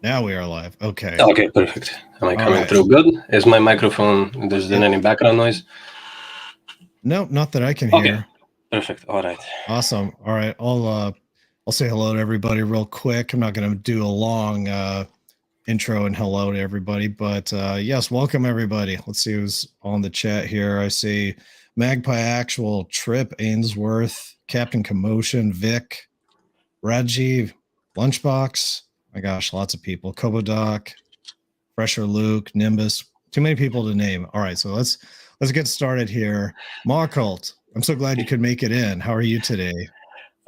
Now we are live. Okay. Okay, perfect. Am I All coming right. through good? Is my microphone, there's It, any background noise? no, not that I can Okay, hear. perfect. All right. Awesome. All right. I'll say hello to everybody real quick. I'm not going to do a long intro and hello to everybody, but yes, welcome everybody. Let's see who's on the chat here. I see Magpie Actual, Trip, Ainsworth, Captain Commotion, Vic, Rajiv, Lunchbox. My gosh, lots of people. Kobodoc, Fresher Luke, Nimbus. Too many people to name. All right, so let's get started here. MAWKVLT, I'm so glad you could make it in. How are you today?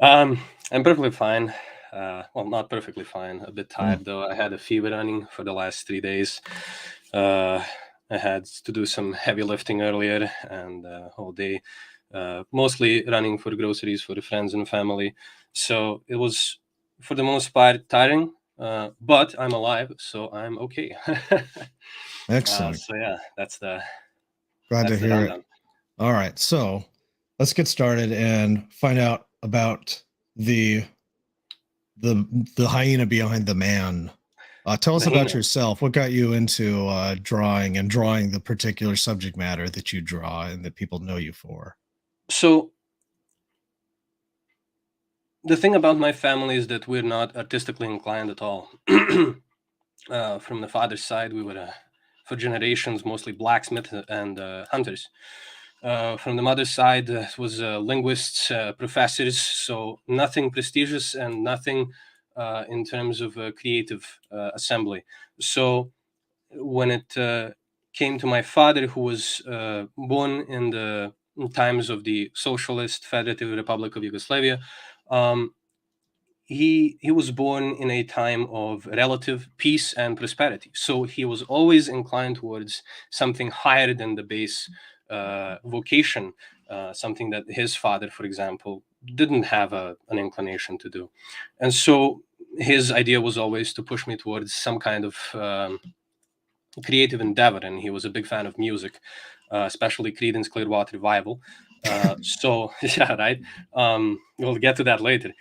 I'm perfectly fine. Well, not perfectly fine. A bit tired though. I had a fever running for the last 3 days. I had to do some heavy lifting earlier and all day, mostly running for groceries for the friends and family. So it was, for the most part, tiring. But I'm alive, so I'm okay. Excellent. So yeah, Glad to that's the hear it. rundown. All right, so let's get started and find out about the the hyena behind the man. Tell us The about hyena. yourself. What got you into drawing and drawing the particular subject matter that you draw and that people know you for? So the thing about my family is that we're not artistically inclined at all. From the father's side, we were for generations mostly blacksmiths and hunters. From the mother's side, it was linguists, professors, so nothing prestigious and nothing in terms of creative assembly. So when it came to my father, who was born in the times of the Socialist Federative Republic of Yugoslavia, um, he was born in a time of relative peace and prosperity. So he was always inclined towards something higher than the base vocation, something that his father, for example, didn't have an inclination to do. And so his idea was always to push me towards some kind of creative endeavor, and he was a big fan of music, especially Creedence Clearwater Revival. So yeah, right. We'll get to that later.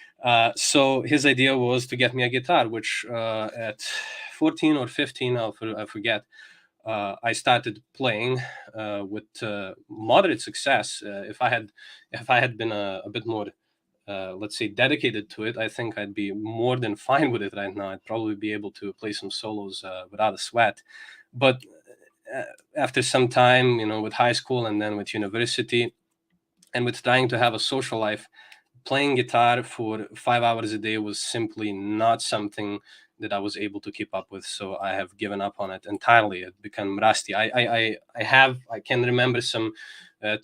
So his idea was to get me a guitar, which at 14 or 15, I forget. I started playing with moderate success. If I had been a bit more, let's say, dedicated to it, I think I'd be more than fine with it right now. I'd probably be able to play some solos without a sweat. But uh, after some time, with high school and then with university, and with trying to have a social life, playing guitar for 5 hours a day was simply not something that I was able to keep up with. So I have given up on it entirely. It became rusty. I can remember some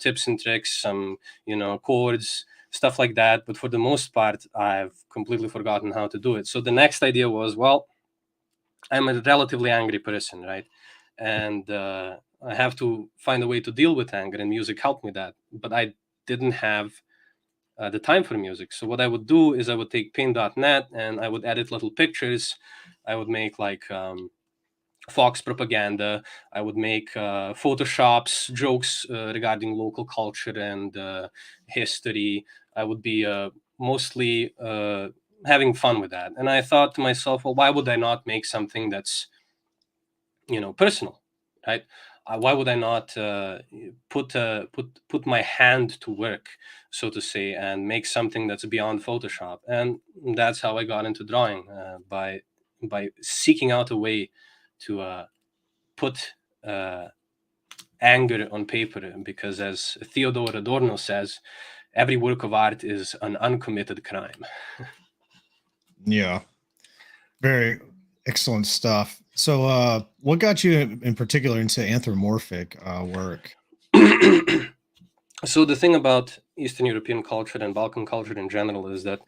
tips and tricks, some chords, stuff like that. But for the most part, I've completely forgotten how to do it. So the next idea was, well, I'm a relatively angry person, right? And I have to find a way to deal with anger, and music helped me that. But I didn't have the time for music. So what I would do is I would take paint.net and I would edit little pictures. I would make like Fox propaganda. I would make photoshops, jokes regarding local culture and history. I would be mostly having fun with that. And I thought to myself, well, why would I not make something that's personal, right? Why would I not put my hand to work, so to say, and make something that's beyond Photoshop? And that's how I got into drawing, by seeking out a way to put anger on paper, because as Theodore Adorno says, every work of art is an uncommitted crime. Yeah, very excellent stuff. So, what got you in particular into anthropomorphic work? So the thing about Eastern European culture and Balkan culture in general is that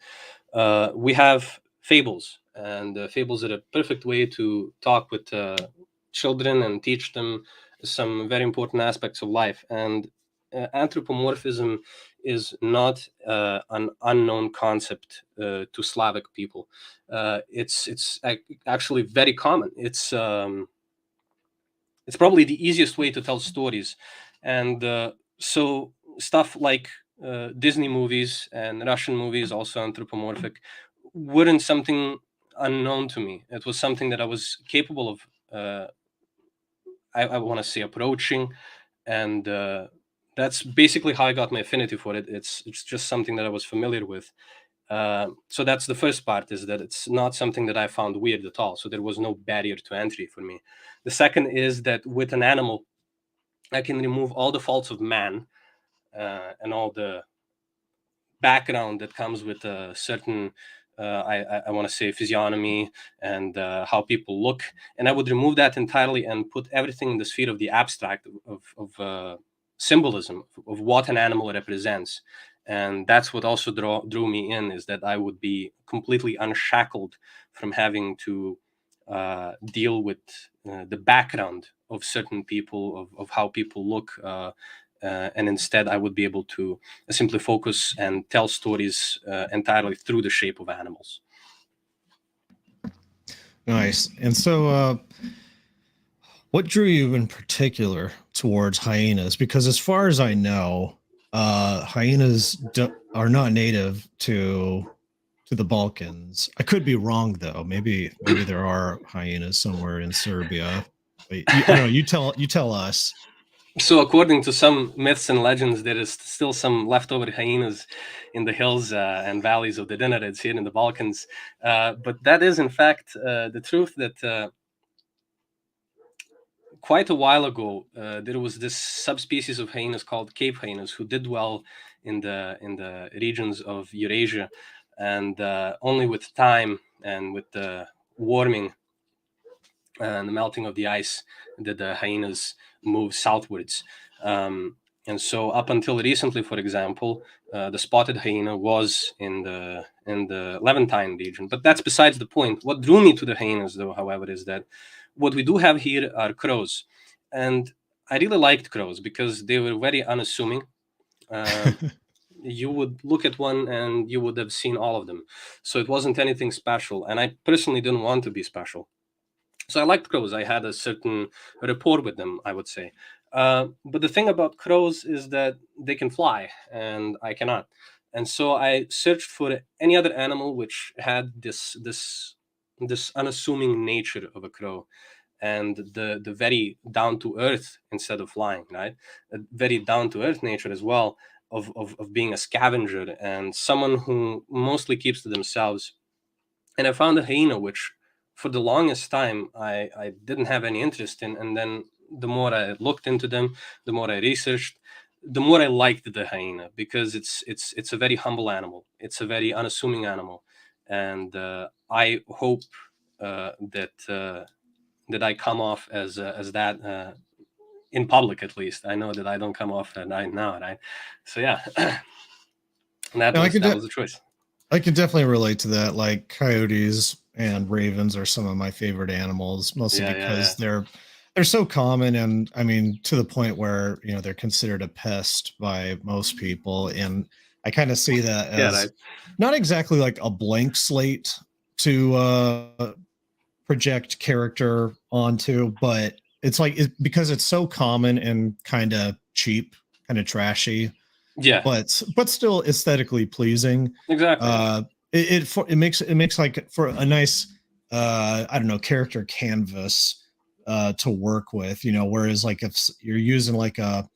we have fables, and fables are a perfect way to talk with children and teach them some very important aspects of life. And anthropomorphism is not an unknown concept to Slavic people. It's actually very common. It's probably the easiest way to tell stories, and so stuff like Disney movies and Russian movies, also anthropomorphic, weren't something unknown to me. It was something that I was capable of, I want to say, approaching, and that's basically how I got my affinity for it. It's just something that I was familiar with. So that's the first part, is that it's not something that I found weird at all. So there was no barrier to entry for me. The second is that with an animal, I can remove all the faults of man, and all the background that comes with a certain, I want to say, physiognomy, and how people look. And I would remove that entirely and put everything in the sphere of the abstract, of symbolism, of what an animal represents. And that's what also drew me in, is that I would be completely unshackled from having to deal with the background of certain people, of how people look, and instead I would be able to simply focus and tell stories entirely through the shape of animals. Nice. And so, what drew you in particular towards hyenas? Because as far as I know, hyenas are not native to the Balkans. I could be wrong though. Maybe there are hyenas somewhere in Serbia. But I don't know. You tell us. So according to some myths and legends, there is still some leftover hyenas in the hills and valleys of the Dinarids here in the Balkans. But that is in fact the truth, that quite a while ago, there was this subspecies of hyenas called cave hyenas who did well in the regions of Eurasia, and only with time and with the warming and the melting of the ice did the hyenas move southwards. And so, up until recently, for example, the spotted hyena was in the Levantine region. But that's besides the point. What drew me to the hyenas, though, however, is that what we do have here are crows, and I really liked crows because they were very unassuming. You would look at one and you would have seen all of them, so it wasn't anything special. And I personally didn't want to be special. So I liked crows. I had a certain rapport with them, I would say. But the thing about crows is that they can fly, and I cannot. And so I searched for any other animal which had this unassuming nature of a crow, and the very down to earth instead of flying, right? A very down to earth nature as well, of being a scavenger and someone who mostly keeps to themselves. And I found a hyena, which for the longest time I didn't have any interest in. And then the more I looked into them, the more I researched, the more I liked the hyena, because it's a very humble animal. It's a very unassuming animal, and I hope that I come off as that in public. At least I know that I don't come off right now, right? So yeah, that No, was the choice. I can definitely relate to that. Like coyotes and ravens are some of my favorite animals, mostly because they're so common, and I mean to the point where they're considered a pest by most people. And I kind of see that as not exactly like a blank slate to project character onto, but it's like because it's so common and kind of cheap, kind of trashy. Yeah, but still aesthetically pleasing. Exactly. It makes like for a nice I don't know, character canvas to work with. Whereas like if you're using like a,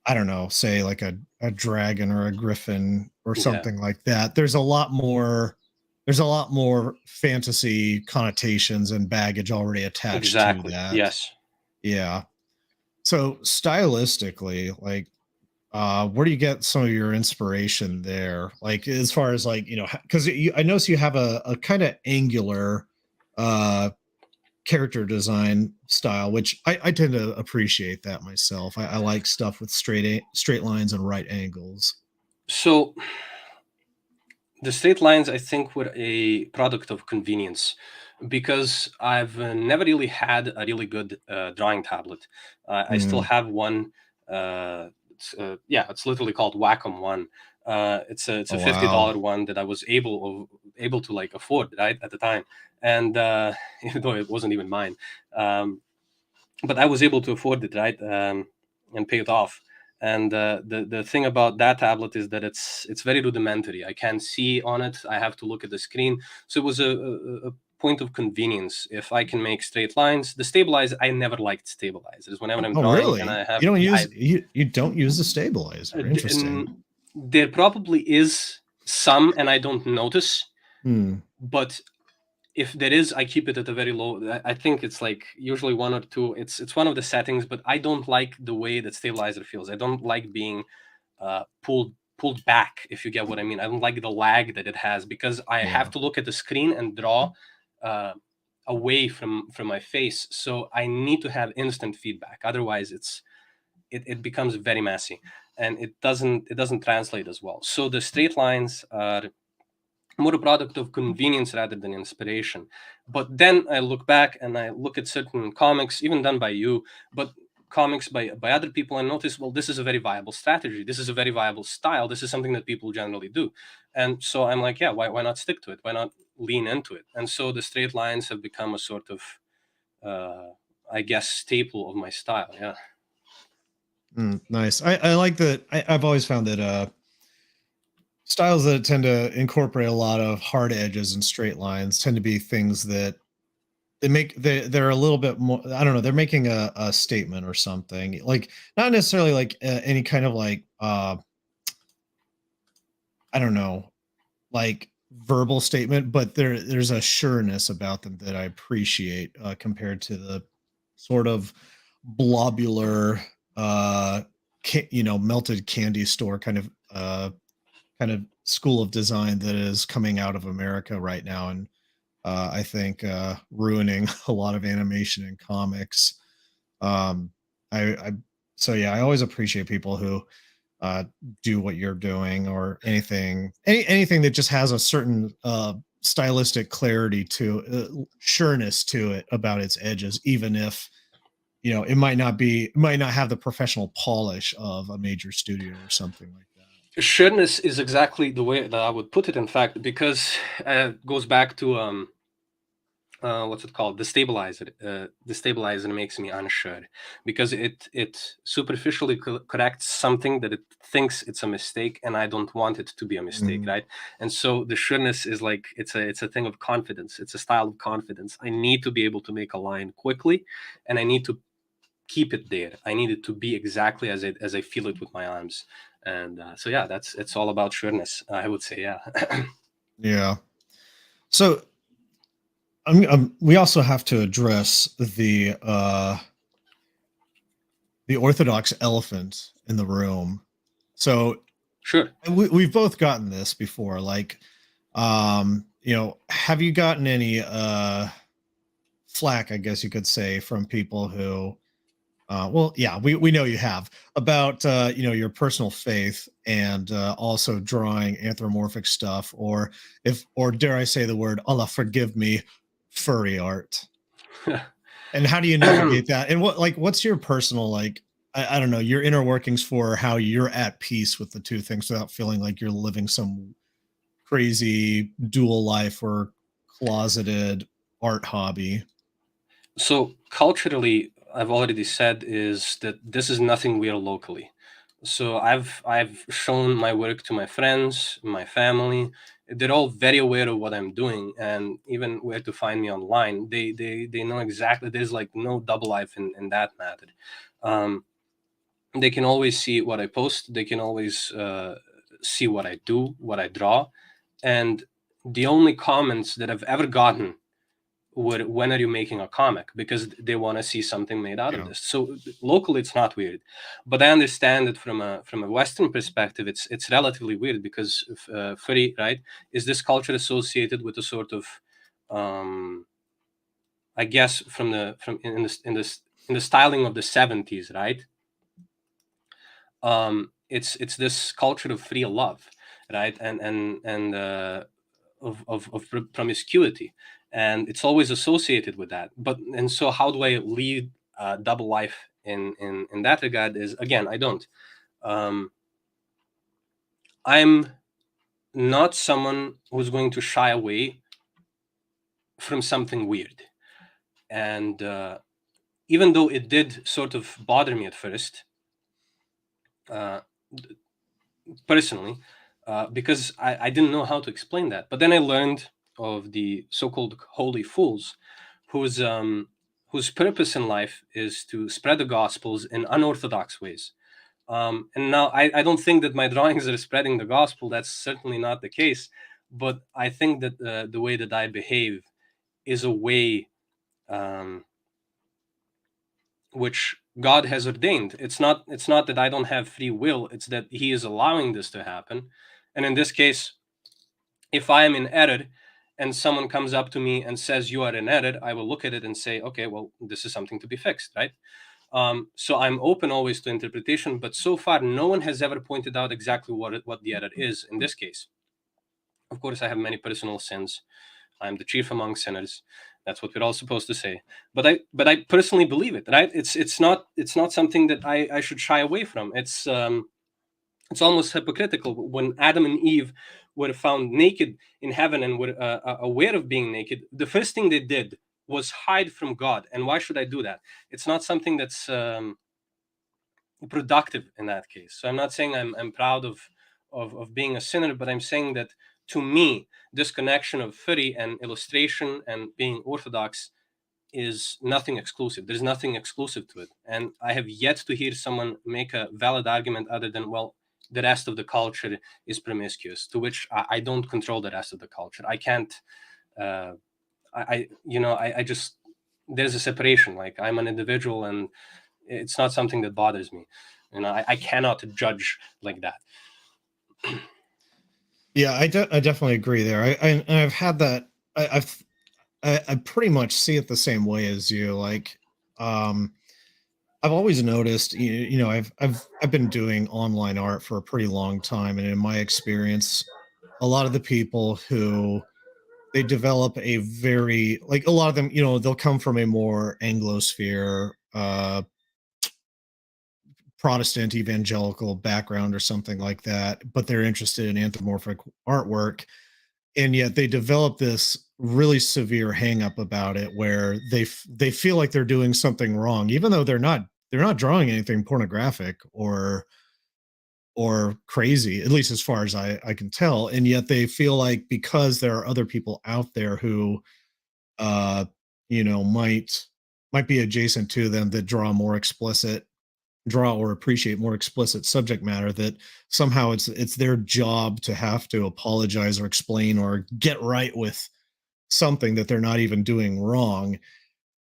I don't know, say like a dragon or a griffin or something like that, there's a lot more fantasy connotations and baggage already attached to that. Yes. Yeah. So stylistically, like where do you get some of your inspiration there? Like as far as like, because I notice you have a kind of angular character design style, which I tend to appreciate that myself. I like stuff with straight lines and right angles. So the straight lines, I think, were a product of convenience, because I've never really had a really good drawing tablet. I still have one. It's literally called Wacom One. It's a $50 one that I was able to like afford, right, at the time, and even though it wasn't even mine, but I was able to afford it, right, and pay it off. And the thing about that tablet is that it's very rudimentary. I can't see on it. I have to look at the screen. So it was a point of convenience. If I can make straight lines, the stabilizer, I never liked stabilizers. Whenever I'm Oh, drawing and really? I have, You don't yeah, use you don't use the stabilizer. Interesting. there probably is some, and I don't notice. But if there is, I keep it at a very low. I think it's like usually 1 or 2. It's one of the settings, but I don't like the way that stabilizer feels. I don't like being pulled back, if you get what I mean. I don't like the lag that it has, because I have to look at the screen and draw away from my face. So I need to have instant feedback. Otherwise, it becomes very messy, and it doesn't translate as well. So the straight lines are more a product of convenience rather than inspiration. But then I look back and I look at certain comics, even done by you, but comics by other people, and notice, well, this is a very viable strategy. This is a very viable style. This is something that people generally do. And so I'm like, yeah, why not stick to it? Why not lean into it? And so the straight lines have become a sort of, I guess, staple of my style. Yeah. Nice. I like that. I've always found that styles that tend to incorporate a lot of hard edges and straight lines tend to be things that they're a little bit more. I don't know. They're making a statement or something. Like not necessarily like any kind of like I don't know, like verbal statement, but there's a sureness about them that I appreciate compared to the sort of blobular melted candy store kind of school of design that is coming out of America right now, and I think ruining a lot of animation and comics. I so yeah, I always appreciate people who do what you're doing, or anything that just has a certain stylistic clarity to sureness to it about its edges, even if it might not have the professional polish of a major studio or something like that. Sureness is exactly the way that I would put it, in fact, because it goes back to what's it called, the stabilizer. The stabilizer makes me unsure, because it superficially corrects something that it thinks it's a mistake, and I don't want it to be a mistake, right? And so the sureness is like, it's a thing of confidence. It's a style of confidence. I need to be able to make a line quickly, and I need to keep it there. I need it to be exactly as I feel it with my arms. And so yeah, it's all about sureness, I would say. Yeah. Yeah. So we also have to address the orthodox elephant in the room. So Sure. we've both gotten this before. Like, have you gotten any flack, I guess you could say, from people who well, yeah, we know you have, about your personal faith, and also drawing anthropomorphic stuff, or dare I say the word, Allah forgive me, furry art. And how do you navigate that? And what's your personal, like, I don't know, your inner workings for how you're at peace with the two things without feeling like you're living some crazy dual life or closeted art hobby? So culturally, I've already said is that this is nothing weird locally. So I've shown my work to my friends, my family. They're all very aware of what I'm doing, and even where to find me online. They know exactly. There's like no double life in that matter. Um, they can always see what I post. They can always see what I do, what I draw, and the only comments that I've ever gotten were, when are you making a comic, because they want to see something made out of Yeah. this. So locally it's not weird, but I understand that from a Western perspective it's relatively weird, because furry, right, is this culture associated with a sort of I guess from in the styling of the 70s, right? It's this culture of free love, right, and of promiscuity, and it's always associated with that. But and so how do I lead double life in that regard? Is, again, I don't. I'm not someone who's going to shy away from something weird, and even though it did sort of bother me at first, personally, because I didn't know how to explain that. But then I learned of the so-called holy fools, whose purpose in life is to spread the gospels in unorthodox ways. And now I don't think that my drawings are spreading the gospel. That's certainly not the case. But I think that the way that I behave is a way which God has ordained. It's not that I don't have free will. It's that He is allowing this to happen. And in this case, if I am in error and someone comes up to me and says you are in error, I will look at it and say, okay, well, this is something to be fixed, right? So I'm open always to interpretation, but so far no one has ever pointed out exactly what the error is in this case. Of course, I have many personal sins. I'm the chief among sinners. That's what we're all supposed to say. But I personally believe it, right? It's not something that I should shy away from. It's almost hypocritical when Adam and Eve were found naked in heaven and were aware of being naked. The first thing they did was hide from God. And why should I do that? It's not something that's productive in that case. So I'm not saying I'm proud of being a sinner, but I'm saying that to me, this connection of furry and illustration and being orthodox is nothing exclusive. There's nothing exclusive to it. And I have yet to hear someone make a valid argument other than, well, the rest of the culture is promiscuous, to which I don't control the rest of the culture. I can't, I just, there's a separation. Like, I'm an individual and it's not something that bothers me. I cannot judge like that. Yeah, I definitely agree there. I've had that. I pretty much see it the same way as you. Like, I've always noticed, I've been doing online art for a pretty long time, and in my experience, a lot of the people who they develop a very like a lot of them, they'll come from a more Anglosphere, Protestant evangelical background or something like that, but they're interested in anthropomorphic artwork, and yet they develop this really severe hang up about it where they feel like they're doing something wrong even though they're not drawing anything pornographic or crazy, at least as far as I can tell, and yet they feel like because there are other people out there who uh might be adjacent to them that draw or appreciate more explicit subject matter, that somehow it's their job to have to apologize or explain or get right with something that they're not even doing wrong.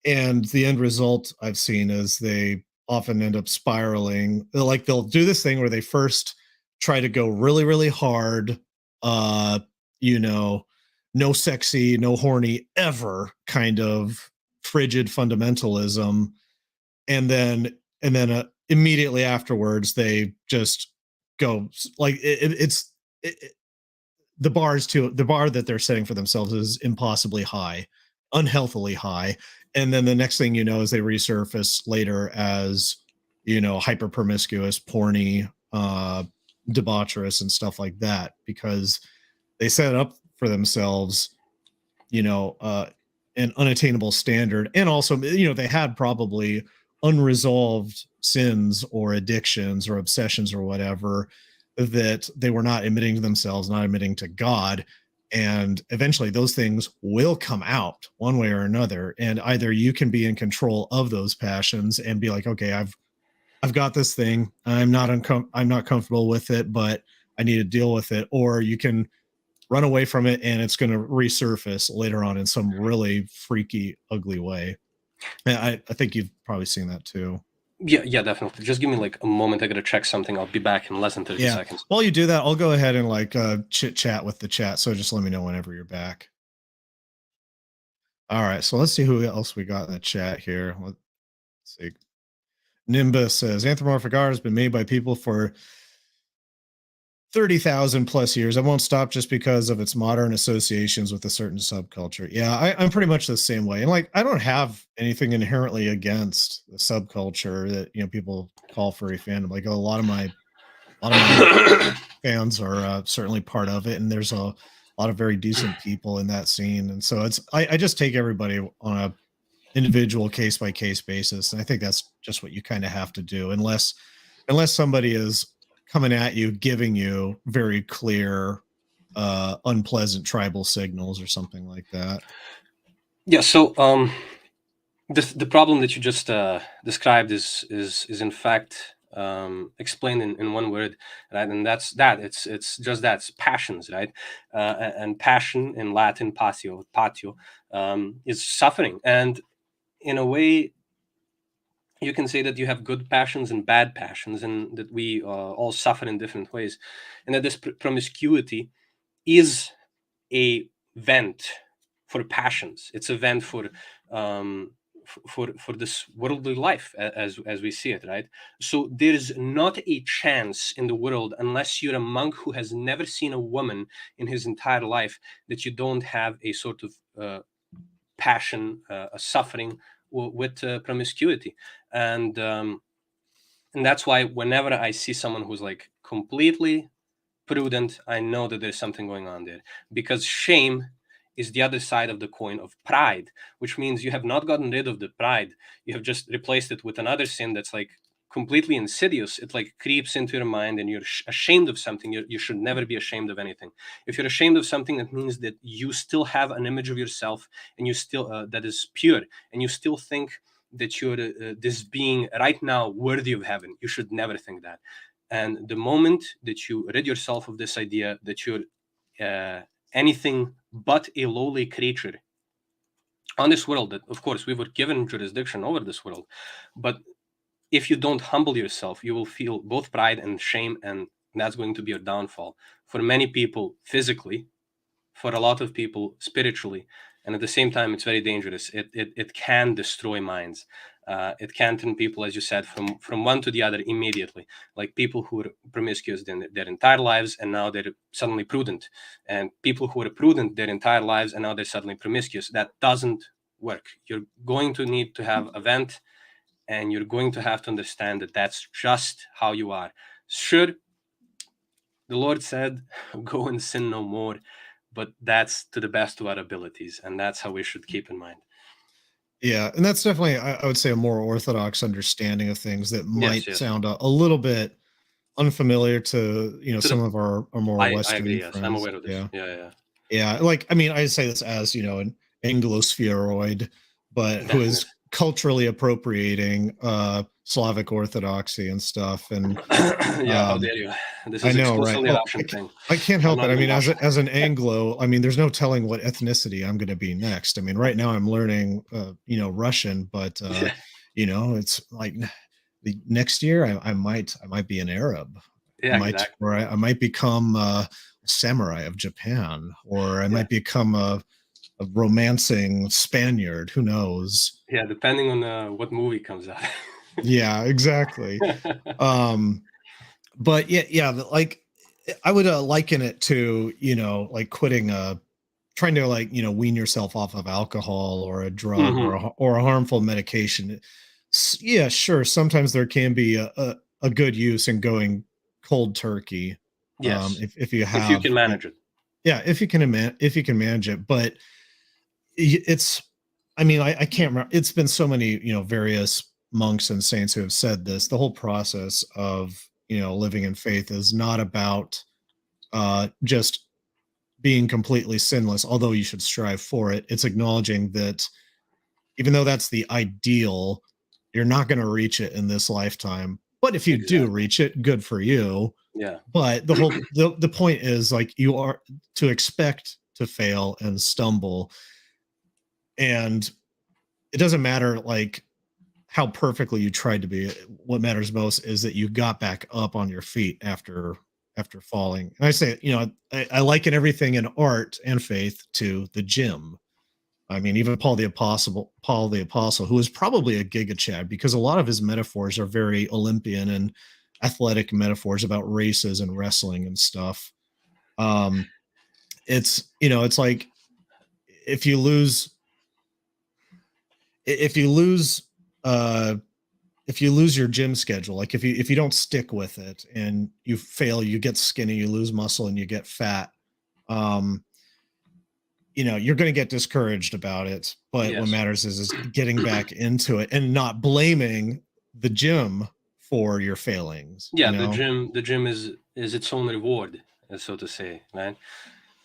And the end result I've seen is they often end up spiraling. Like, they'll do this thing where they first try to go really, really hard, uh, you know, no sexy, no horny ever kind of frigid fundamentalism. And then immediately afterwards, they just go like the bar that they're setting for themselves is impossibly high, unhealthily high. And then the next thing you know is they resurface later as, hyper promiscuous, porny, debaucherous and stuff like that, because they set up for themselves, an unattainable standard. And also, they had probably unresolved sins or addictions or obsessions or whatever that they were not admitting to themselves, not admitting to God. And eventually those things will come out one way or another. And either you can be in control of those passions and be like, okay, I've got this thing. I'm not comfortable with it, but I need to deal with it. Or you can run away from it and it's going to resurface later on in some really freaky, ugly way. And I think you've probably seen that too. Yeah, definitely. Just give me like a moment. I gotta check something. I'll be back in less than 30 seconds. While you do that, I'll go ahead and like chit chat with the chat. So just let me know whenever you're back. All right. So let's see who else we got in the chat here. Let's see. Nimbus says anthropomorphic art has been made by people for 30,000 plus years. I won't stop just because of its modern associations with a certain subculture. Yeah, I'm pretty much the same way. And like, I don't have anything inherently against the subculture that, people call furry fandom. Like, a lot of my fans are certainly part of it. And there's a lot of very decent people in that scene. And so I just take everybody on a individual case by case basis. And I think that's just what you kind of have to do, unless somebody is coming at you, giving you very clear, unpleasant tribal signals or something like that. Yeah. So the problem that you just described is in fact explained in one word, right? And that's that. It's just that. It's passions, right? And passion in Latin, patio, is suffering. And in a way, you can say that you have good passions and bad passions, and that we all suffer in different ways, and that this promiscuity is a vent for passions. It's a vent for this worldly life, as we see it, right? So there's not a chance in the world, unless you're a monk who has never seen a woman in his entire life, that you don't have a sort of passion, a suffering with promiscuity. And that's why whenever I see someone who's like completely prudent, I know that there's something going on there, because shame is the other side of the coin of pride, which means you have not gotten rid of the pride. You have just replaced it with another sin that's like completely insidious. It like creeps into your mind, and you're ashamed of something. You should never be ashamed of anything. If you're ashamed of something, that means that you still have an image of yourself, and you still that is pure, and you still think that you're this being right now worthy of heaven. You should never think that. And the moment that you rid yourself of this idea that you're anything but a lowly creature on this world, that of course we were given jurisdiction over this world, but if you don't humble yourself, you will feel both pride and shame, and that's going to be your downfall. For many people, physically, for a lot of people, spiritually, and at the same time, it's very dangerous. It can destroy minds. It can turn people, as you said, from one to the other immediately. Like people who were promiscuous their entire lives, and now they're suddenly prudent, and people who were prudent their entire lives, and now they're suddenly promiscuous. That doesn't work. You're going to need to have a vent, and you're going to have to understand that that's just how you are. Sure, the Lord said, "Go and sin no more," but that's to the best of our abilities, and that's how we should keep in mind. Yeah, and that's definitely, I would say, a more orthodox understanding of things that Yes, might yes. sound a little bit unfamiliar to To some the of our more I agree. Western Yes, I'm friends. aware of this. Yeah, Yeah, yeah, yeah. Like, I mean, I say this as an Anglospheroid, but yeah. who Definitely. is culturally appropriating Slavic Orthodoxy and stuff, and Yeah, how um, dare you? This I is know, right? exclusively a Well, Russian thing. I can't I'm help it. not I even mean, Russian. as an Anglo, I mean, there's no telling what ethnicity I'm going to be next. I mean, right now I'm learning, Russian, but it's like the next year I might be an Arab. I Yeah, might, exactly. or I might become a samurai of Japan, or I Yeah, might become a romancing Spaniard. Who knows? yeah. Depending on what movie comes out. Yeah, exactly. Um, but yeah, like I would liken it to like quitting trying to like wean yourself off of alcohol or a drug Hmm. or a harmful medication. Yeah, sure, sometimes there can be a good use in going cold turkey, Yes, if you if you have can manage it. yeah, if you can manage it. But it's, I mean, I can't remember, it's been so many various monks and saints who have said this. The whole process of living in faith is not about just being completely sinless, although you should strive for it. It's acknowledging that even though that's the ideal, you're not going to reach it in this lifetime. But if you do Exactly. reach it, good for you. Yeah. But the point is, like, you are to expect to fail and stumble, and it doesn't matter like how perfectly you tried to be. What matters most is that you got back up on your feet after falling. And I say, I liken everything in art and faith to the gym. I mean, even Paul the Apostle, who was probably a Giga Chad, because a lot of his metaphors are very Olympian and athletic metaphors about races and wrestling and stuff. Um, it's like if you lose if you lose uh if you lose your gym schedule, like if you don't stick with it and you fail, you get skinny, you lose muscle, and you get fat. Um, you're going to get discouraged about it. But what Yes. matters is getting back into it and not blaming the gym for your failings, Yeah, the gym is its own reward, so to say, right?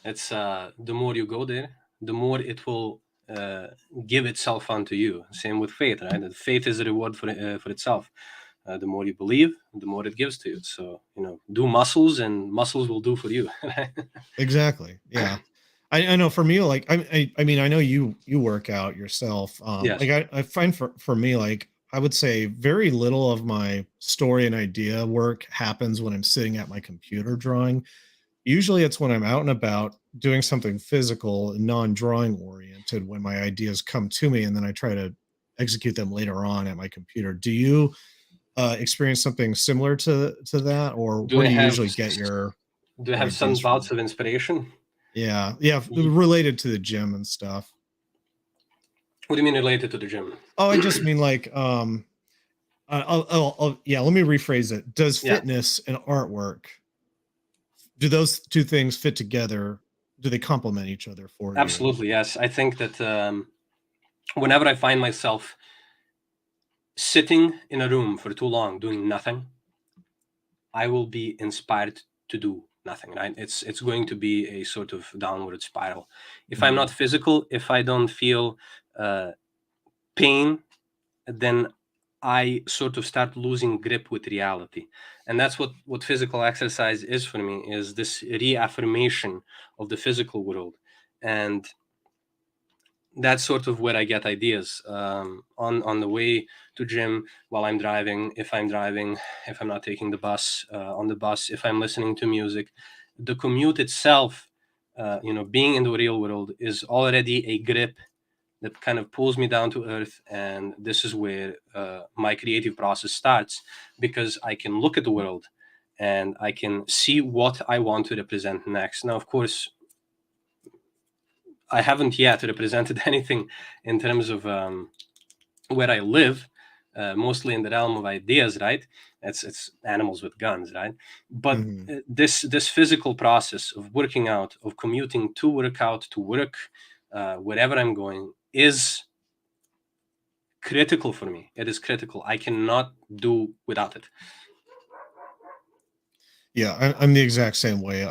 It's the more you go there, the more it will uh, give itself unto you. Same with faith, right? Faith is a reward for itself. The more you believe, the more it gives to you. So do muscles, and muscles will do for you. Right? Exactly. Yeah. I know for me, like I mean, I know you work out yourself. Yes. Like I find for me, like I would say very little of my story and idea work happens when I'm sitting at my computer drawing. Usually it's when I'm out and about doing something physical and non-drawing oriented when my ideas come to me and then I try to execute them later on at my computer. Do you experience something similar to that, or Do where I do you have usually get do I your have some ideas from? bouts of inspiration? Yeah, yeah, What related to the gym and stuff. do you mean related to the gym? Oh, I just mean like, yeah. Let me rephrase it. Does Yeah, fitness and artwork, do those two things fit together? Do they complement each other for you? absolutely. Yes, I think that whenever I find myself sitting in a room for too long doing nothing, I will be inspired to do nothing. Right? It's going to be a sort of downward spiral. If I'm not Mhm. physical, if I don't feel uh, pain, then I sort of start losing grip with reality. And that's what physical exercise is for me, is this reaffirmation of the physical world. And that's sort of where I get ideas, on the way to gym, while I'm driving, if I'm not taking the bus, on the bus, if I'm listening to music. The commute itself, being in the real world, is already a grip that kind of pulls me down to earth, and this is where my creative process starts, because I can look at the world and I can see what I want to represent next. Now, of course, I haven't yet represented anything in terms of where I live, mostly in the realm of ideas, right? It's animals with guns, right? But Mhm. this physical process of working out, of commuting to work out, to work, wherever I'm going, is critical for me. It is critical. I cannot do without it. Yeah, I'm the exact same way.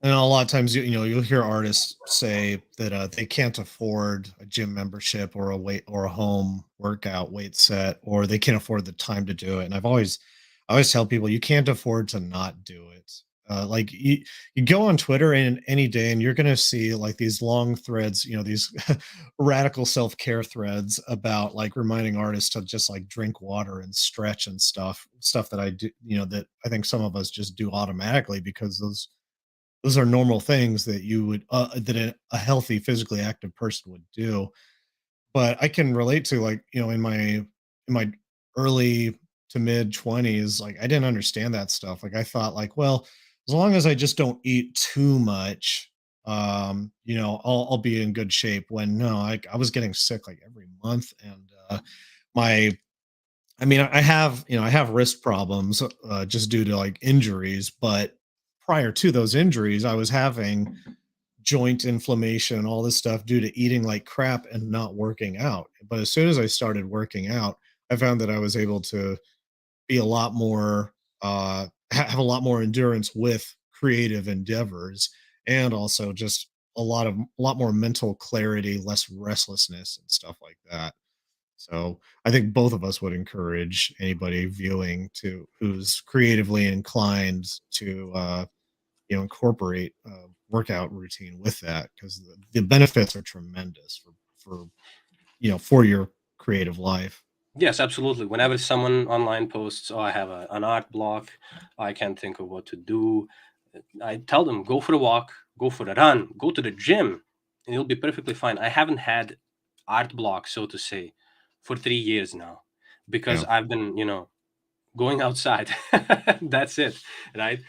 And a lot of times, you'll hear artists say that they can't afford a gym membership or a weight or a home workout weight set, or they can't afford the time to do it. And I always tell people you can't afford to not do it. Like you go on Twitter and any day, and you're going to see like these long threads, these radical self care threads about like reminding artists to just like drink water and stretch and stuff that I do, that I think some of us just do automatically because those are normal things that you would that a healthy physically active person would do. But I can relate to, like, in my early to mid 20s, like I didn't understand that stuff. Like I thought like, well, as long as I just don't eat too much, I'll be in good shape. When no, I was getting sick like every month. And my I mean, I have wrist problems just due to like injuries, but prior to those injuries, I was having joint inflammation and all this stuff due to eating like crap and not working out. But as soon as I started working out, I found that I was able to be a lot more, have a lot more endurance with creative endeavors, and also just a lot more mental clarity, less restlessness and stuff like that. So I think both of us would encourage anybody viewing to who's creatively inclined to incorporate a workout routine with that, because the benefits are tremendous for your creative life. Yes, absolutely. Whenever someone online posts, "Oh, I have an art block, I can't think of what to do," I tell them, go for a walk, go for a run, go to the gym, and you'll be perfectly fine. I haven't had art block, so to say, for 3 years now, because Yeah. I've been, going outside. That's it, right?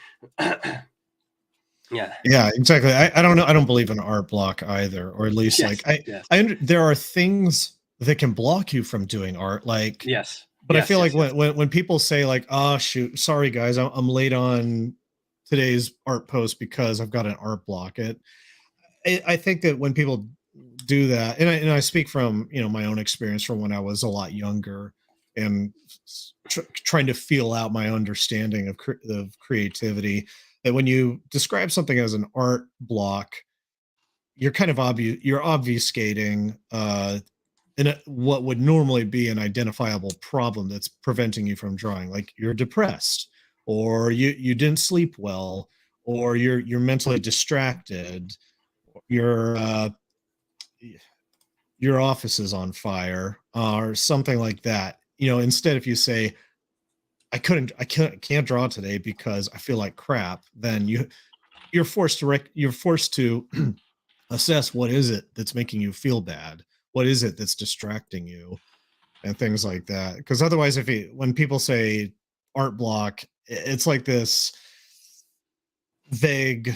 Yeah. Yeah, exactly. I don't know. I don't believe in art block either, or at least like Yes. Yes. there are things that can block you from doing art, like, Yes. but I Yes. feel like Yes. Yes. when people say like, "Oh shoot, sorry guys, I'm late on today's art post because I've got an art block," I think that when people do that, and I speak from my own experience from when I was a lot younger, and trying to feel out my understanding of creativity. That when you describe something as an art block, you're kind of you're obfuscating what would normally be an identifiable problem that's preventing you from drawing. Like you're depressed, or you didn't sleep well, or you're mentally distracted, your your office is on fire, or something like that. Instead, if you say, I can't draw today because I feel like crap, then you're forced to you're forced to assess what is it that's making you feel bad, what is it that's distracting you, and things like that. Because otherwise, when people say art block, it's like this vague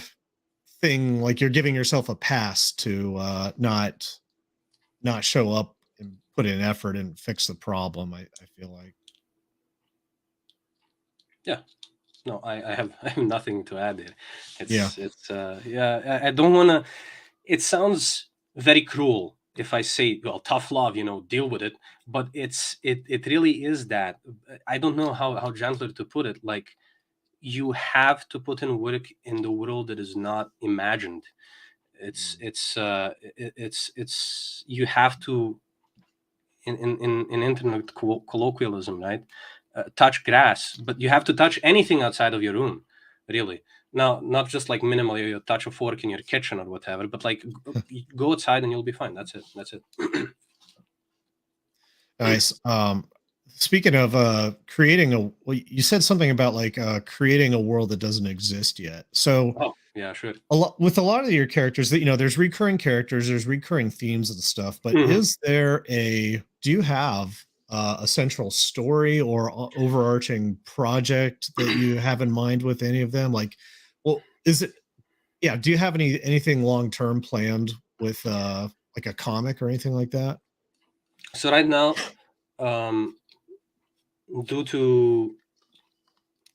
thing, like you're giving yourself a pass to not show up and put in effort and fix the problem. I feel like. Yeah. No, I have I have nothing to add here. Yeah. It's yeah, I don't want to. It sounds very cruel if I say, well, tough love, deal with it. But it really is that. I don't know how gentler to put it. Like, you have to put in work in the world that is not imagined. It's you have to, in internet colloquialism, right? Touch grass, but you have to touch anything outside of your room, really. Now, not just like minimally, you touch a fork in your kitchen or whatever, but like go outside and you'll be fine. That's it. That's it. Nice. Speaking of creating well, you said something about like creating a world that doesn't exist yet. So Oh, yeah, sure. a lot of your characters, that there's recurring characters, there's recurring themes and stuff, but Mhm. do you have a central story or overarching project that you have in mind with any of them? Like, well, is it, yeah, do you have anything long term planned with like a comic or anything like that? So right now, um, due to,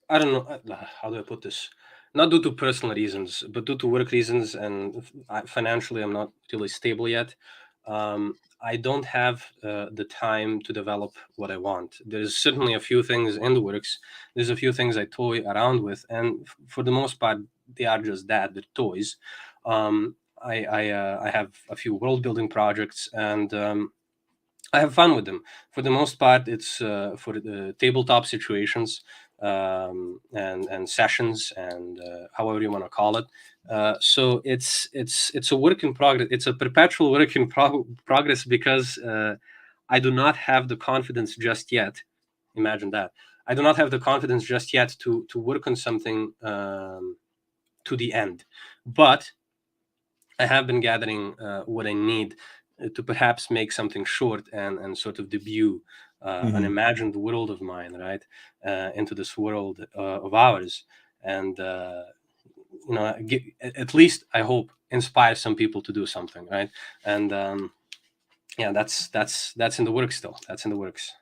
I don't know, how do I put this? Not due to personal reasons, but due to work reasons, and financially, I'm not really stable yet. I don't have the time to develop what I want. There's certainly a few things in the works. There's a few things I toy around with, and for the most part, they are just that, they're toys. I have a few world building projects, and I have fun with them. For the most part, it's for the tabletop situations, and sessions, and however you want to call it. So it's a work in progress. It's a perpetual work in progress, because I do not have the confidence just yet. Imagine that. I do not have the confidence just yet to work on something to the end, but I have been gathering what I need to perhaps make something short, and sort of debut an Mhm. imagined world of mine, right, into this world of ours, and at least I hope inspire some people to do something, right? And yeah, that's in the works still. That's in the works.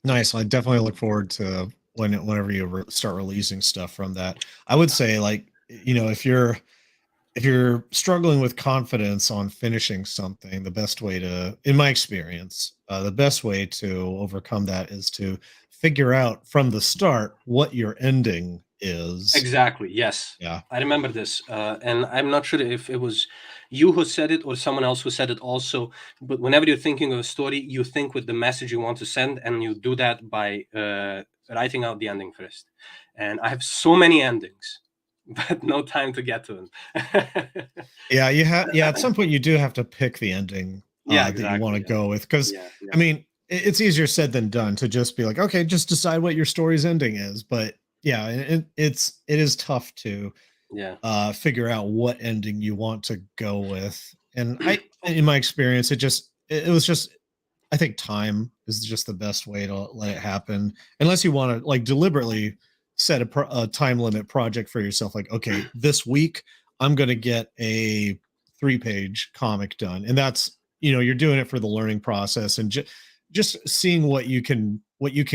Nice. I definitely look forward to whenever you start releasing stuff from that. I would say, like, if you're struggling with confidence on finishing something, the best way to, in my experience, the best way to overcome that is to figure out from the start what your ending is. Exactly. Yes. Yeah. I remember this. And I'm not sure if it was you who said it or someone else who said it also. But whenever you're thinking of a story, you think with the message you want to send, and you do that by writing out the ending first. And I have so many endings, but no time to get to them. Yeah, yeah, at some point you do have to pick the ending Yeah, that you want exactly. to Yeah. go with, cuz Yeah. I Yeah. mean, it's easier said than done to just be like, okay, just decide what your story's ending is, but yeah, it is tough to Yeah. figure out what ending you want to go with. And in my experience, it was just, I think time is just the best way to let it happen, unless you want to like deliberately set a time limit project for yourself. Like, okay, this week I'm going to get a 3-page comic done, and that's, you're doing it for the learning process, and just seeing what you can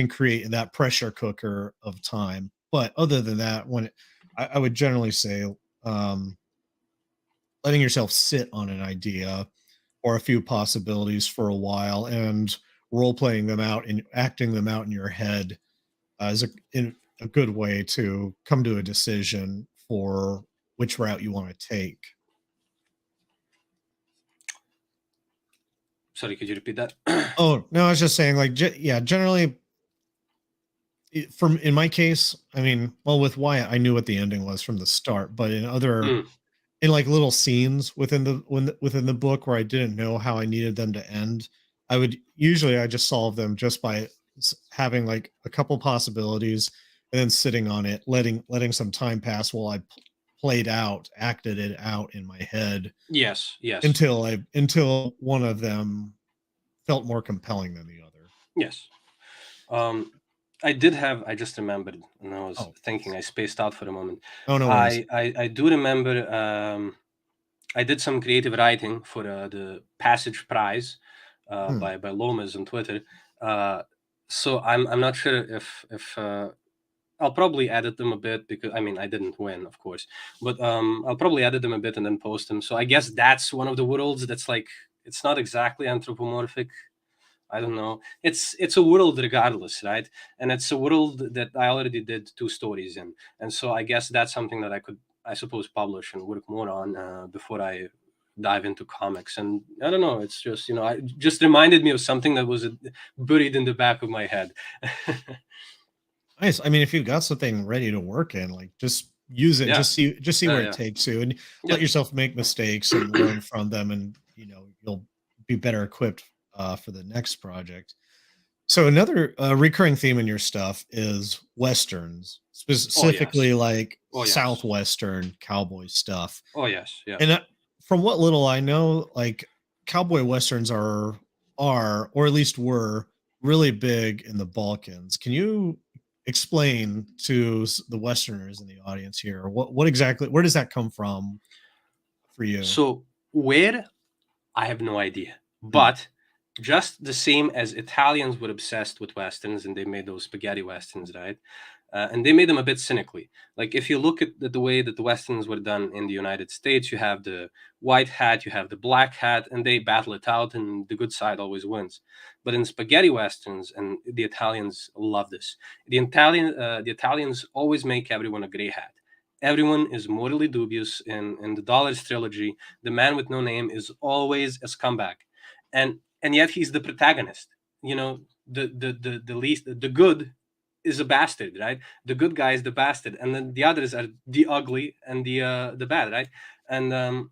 create in that pressure cooker of time. But other than that, I would generally say, um, letting yourself sit on an idea or a few possibilities for a while, and role playing them out and acting them out in your head is a good way to come to a decision for which route you want to take. Sorry, could you repeat that? Oh no, I was just saying, like, yeah, generally, from in my case, I mean, well, with Wyatt, I knew what the ending was from the start, but in other Mm, in like little scenes within the book where I didn't know how I needed them to end, I just solve them just by having like a couple possibilities and then sitting on it, letting some time pass while I acted it out in my head yes, yes, until one of them felt more compelling than the other. yes. I just remembered, and I was Oh, thinking, I spaced out for a moment. oh, no worries. I do remember I did some creative writing for the Passage Prize Hmm. by Lomas on Twitter. So I'm not sure if I'll probably edit them a bit, because I mean I didn't win, of course, but I'll probably edit them a bit and then post them. So I guess that's one of the worlds that's like, it's not exactly anthropomorphic. I don't know. It's a world regardless, right? And it's a world that I already did 2 stories in, and so I guess that's something that I could, I suppose, publish and work more on before I dive into comics. And I don't know. It's just, I just reminded me of something that was buried in the back of my head. Nice. I mean, if you've got something ready to work in, like, just use it. Yeah, Just see yeah, where it yeah, takes you, and yeah. let yourself make mistakes and learn from them, and you'll be better equipped for the next project. So another recurring theme in your stuff is westerns, Oh yes, specifically like oh yes, southwestern cowboy stuff. oh yes, And yes. from what little I know, like cowboy westerns are or at least were really big in the Balkans. Can you explain to the Westerners in the audience here what exactly, where does that come from for you? So where, I have no idea. Hmm. But just the same as Italians were obsessed with westerns and they made those spaghetti westerns, right? And they made them a bit cynically. Like if you look at the way that the westerns were done in the United States, you have the white hat, you have the black hat, and they battle it out, and the good side always wins. But in spaghetti westerns, and the Italians love this, the Italians always make everyone a gray hat. Everyone is morally dubious. In the Dollars trilogy, the man with no name is always a scumbag, and yet he's the protagonist. You know, the least, the good is a bastard, right? The good guy is the bastard, and then the others are the ugly and the bad, right? And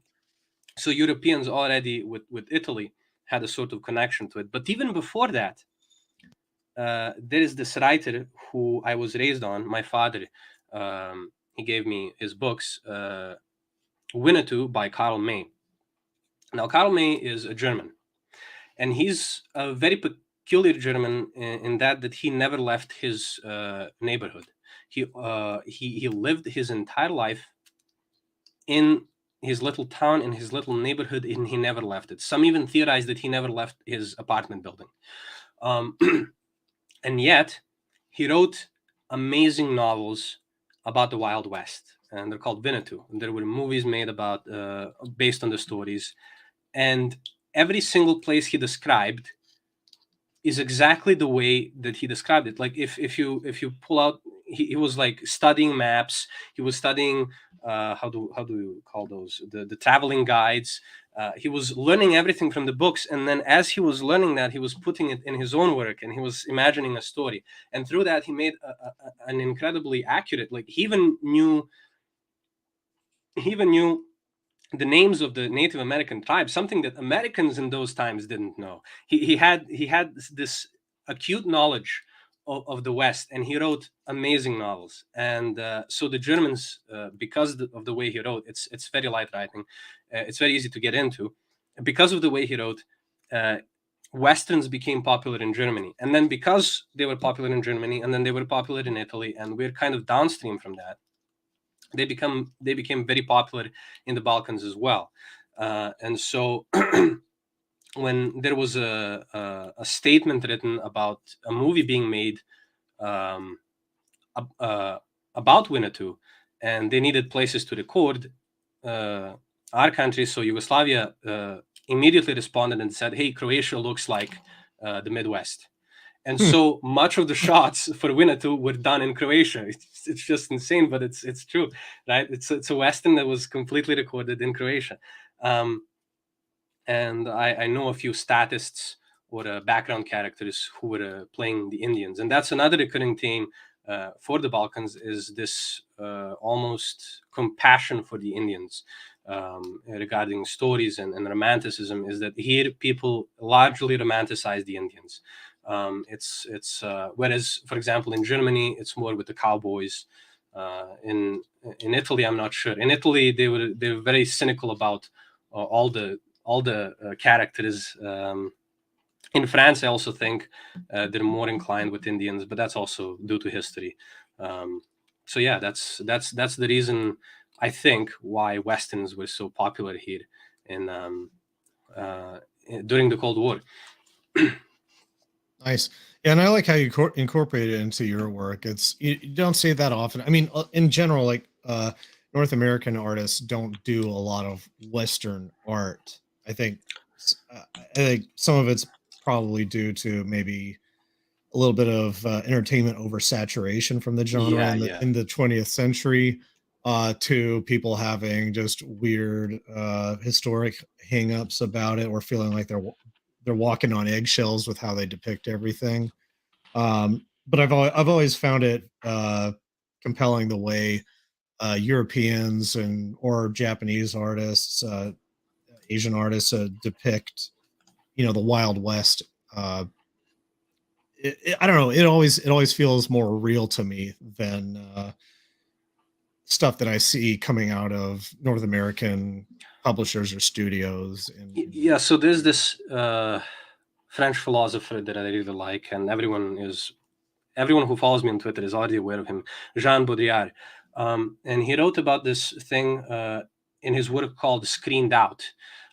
so Europeans already with Italy had a sort of connection to it. But even before that, there is this writer who I was raised on. My father, he gave me his books, Winnetou by Karl May. Now, Karl May is a German, and he's a very peculiar German in that he never left his neighborhood. He lived his entire life in his little town, in his little neighborhood, and he never left it. Some even theorize that he never left his apartment building. Um, and yet, he wrote amazing novels about the Wild West, and they're called Winnetou. And there were movies made about based on the stories, and every single place he described is exactly the way that he described it. Like if you pull out, he was like studying maps. He was studying how do you call those, the traveling guides. He was learning everything from the books, and then as he was learning that, he was putting it in his own work, and he was imagining a story. And through that, he made an incredibly accurate. Like he even knew the names of the Native American tribes, something that Americans in those times didn't know. He had this acute knowledge of the West, and he wrote amazing novels. And so the Germans, because of the way he wrote, it's very light writing, it's very easy to get into. Because of the way he wrote, uh, Westerns became popular in Germany, and then because they were popular in Germany, and then they were popular in Italy, and we're kind of downstream from that, they became very popular in the Balkans as well. And so when there was a statement written about a movie being made um, about Winnetou, and they needed places to record, our country, so Yugoslavia, immediately responded and said, "Hey, Croatia looks like the Midwest. And so much of the shots for Winnetou were done in Croatia. It's just insane, but it's true, right? It's a Western that was completely recorded in Croatia. And I know a few statists or background characters who were playing the Indians. And that's another recurring theme for the Balkans, is this almost compassion for the Indians regarding stories and romanticism, is that here people largely romanticize the Indians. Whereas, for example, in Germany, it's more with the cowboys. In Italy, I'm not sure. In Italy, they were very cynical about all the characters. In France, I also think they're more inclined with Indians, but that's also due to history. So yeah, that's the reason, I think, why Westerns were so popular here in during the Cold War. Nice. Yeah, and I like how you incorporate it into your work. You don't see that often. I mean, in general, like North American artists don't do a lot of Western art. I think some of it's probably due to maybe a little bit of entertainment oversaturation from the genre in the 20th century, to people having just weird historic hangups about it, or feeling like they're walking on eggshells with how they depict everything. But I've always found it compelling the way Europeans or Japanese artists, Asian artists depict, the Wild West. I don't know. It always feels more real to me than stuff that I see coming out of North American publishers or studios. Yeah. So there's this French philosopher that I really like, and everyone who follows me on Twitter is already aware of him, Jean Baudrillard. And he wrote about this thing in his work called Screened Out,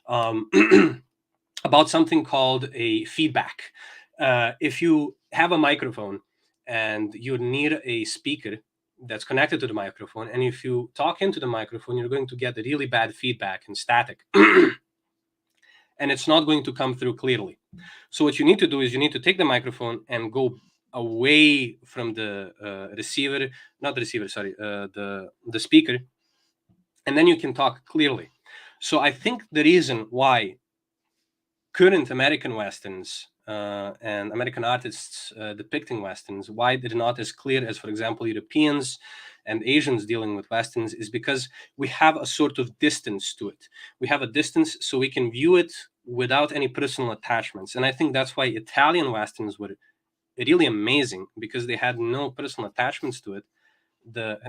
about something called a feedback. If you have a microphone and you need a speaker that's connected to the microphone, and if you talk into the microphone, you're going to get really bad feedback and static. And it's not going to come through clearly. So what you need to do is you need to take the microphone and go away from the the speaker, and then you can talk clearly. So I think the reason why current American Westerns and American artists depicting Westerns, why they're not as clear as, for example, Europeans and Asians dealing with Westerns, is because we have a sort of distance to it. We have a distance so we can view it without any personal attachments. And I think that's why Italian Westerns were really amazing, because they had no personal attachments to it. The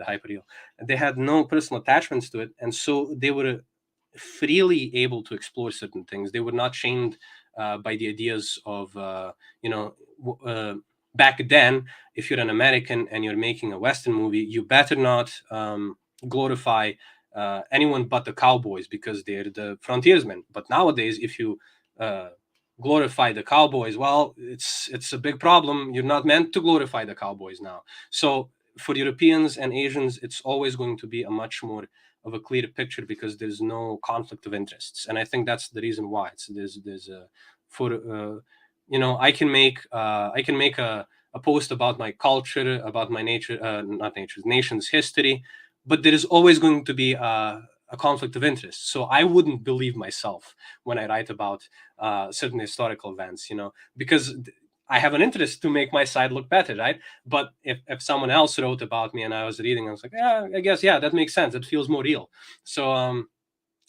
hyperreal. They had no personal attachments to it, and so they were freely able to explore certain things. They were not chained by the ideas of back then, if you're an American and you're making a Western movie, you better not glorify anyone but the cowboys because they're the frontiersmen. But nowadays, if you glorify the cowboys, well, it's a big problem. You're not meant to glorify the cowboys now. So for Europeans and Asians, it's always going to be a much more of a clear picture, because there's no conflict of interests. And I think that's the reason why I can make a post about my culture, about my nation's history, but there is always going to be a conflict of interest. So I wouldn't believe myself when I write about certain historical events, because I have an interest to make my side look better, right? But if someone else wrote about me and I was reading, I was like, yeah, I guess, yeah, that makes sense. It feels more real. So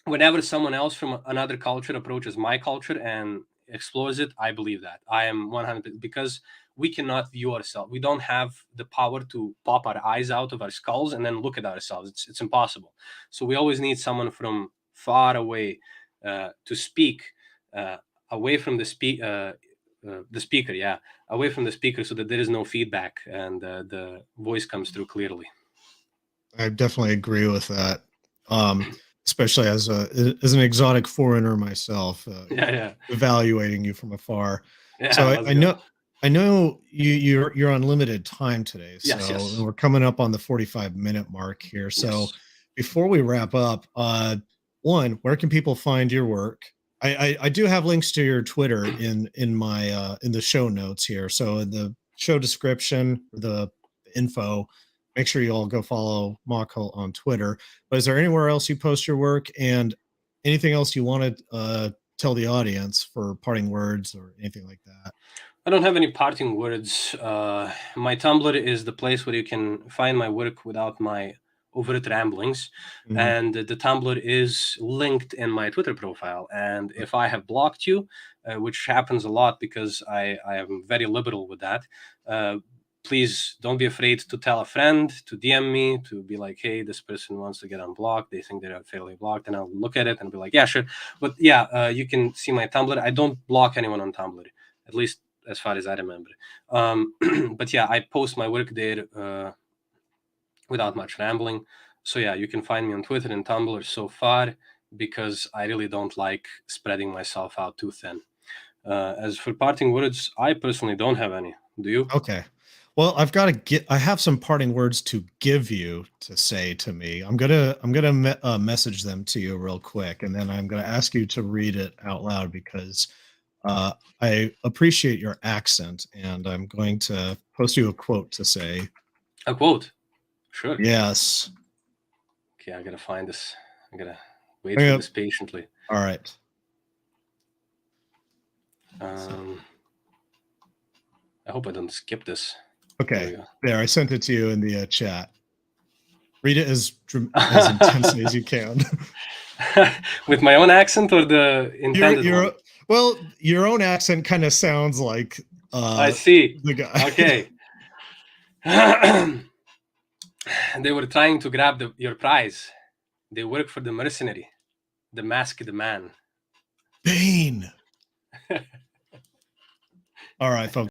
whenever someone else from another culture approaches my culture and explores it, I believe that. I am 100%, because we cannot view ourselves. We don't have the power to pop our eyes out of our skulls and then look at ourselves. It's impossible. So we always need someone from far away to speak away from the speaker, away from the speaker, so that there is no feedback and the voice comes through clearly. I definitely agree with that. Especially as an exotic foreigner myself, evaluating you from afar. Yeah, so I know you're on limited time today. So yes. We're coming up on the 45-minute mark here. So before we wrap up, one, where can people find your work? I do have links to your Twitter in my in the show notes here. So in the show description, the info, make sure you all go follow MAWKVLT on Twitter. But is there anywhere else you post your work, and anything else you want to tell the audience for parting words or anything like that? I don't have any parting words. My Tumblr is the place where you can find my work without my overt ramblings. And the Tumblr is linked in my Twitter profile. And if I have blocked you, which happens a lot because I am very liberal with that, please don't be afraid to tell a friend, to DM me, to be like, hey, this person wants to get unblocked. They think they're fairly blocked. And I'll look at it and be like, yeah, sure. But yeah, you can see my Tumblr. I don't block anyone on Tumblr, at least as far as I remember. But yeah, I post my work there without much rambling. So yeah, you can find me on Twitter and Tumblr so far, because I really don't like spreading myself out too thin. As for parting words, I personally don't have any. Do you? Okay. Well, I have some parting words to give you to say to me. I'm gonna message them to you real quick, and then I'm gonna ask you to read it out loud because I appreciate your accent, and I'm going to post you a quote to say. A quote? Sure. Yes. Okay, I gotta find this. I gotta wait for this patiently. All right. I hope I don't skip this. Okay. There, I sent it to you in the chat. Read it as intensely as you can. With my own accent or the intended one? Well, your own accent kind of sounds like I see. The guy. Okay. They were trying to grab your prize. They work for the mercenary, the masked man. Bane. All right, folks.